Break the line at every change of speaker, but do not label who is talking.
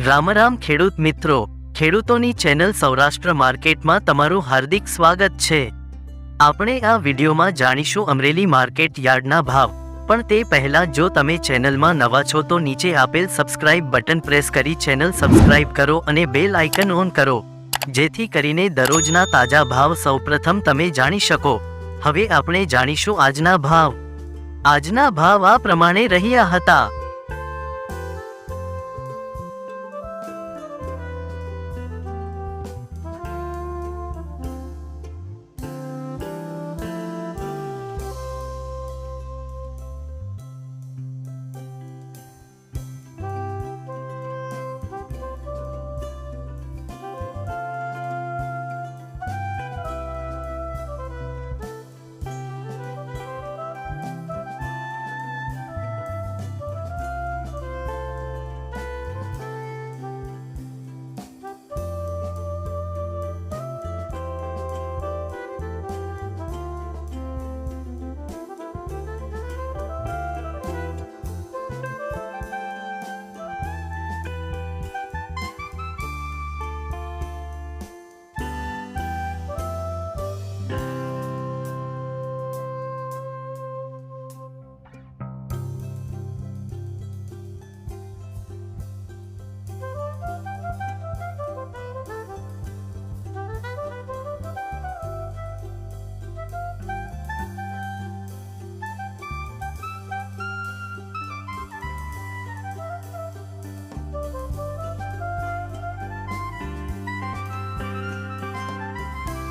રામ રામ ખેડૂત મિત્રો, ખેડૂતોની ચેનલ સૌરાષ્ટ્ર માર્કેટમાં તમારું હાર્દિક સ્વાગત છે। આપણે આ વિડીયોમાં જાણીશું અમરેલી માર્કેટ યાર્ડના ભાવ। પણ તે પહેલા જો તમે ચેનલમાં નવા છો તો નીચે આપેલ સબસ્ક્રાઇબ બટન પ્રેસ કરી ચેનલ સબસ્ક્રાઇબ કરો અને બેલ આઇકન ઓન કરો, જેથી કરીને દરરોજના તાજા ભાવ સૌપ્રથમ તમે જાણી શકો। હવે આપણે જાણીશું આજના ભાવ। આજના ભાવ આ પ્રમાણે રહ્યા હતા।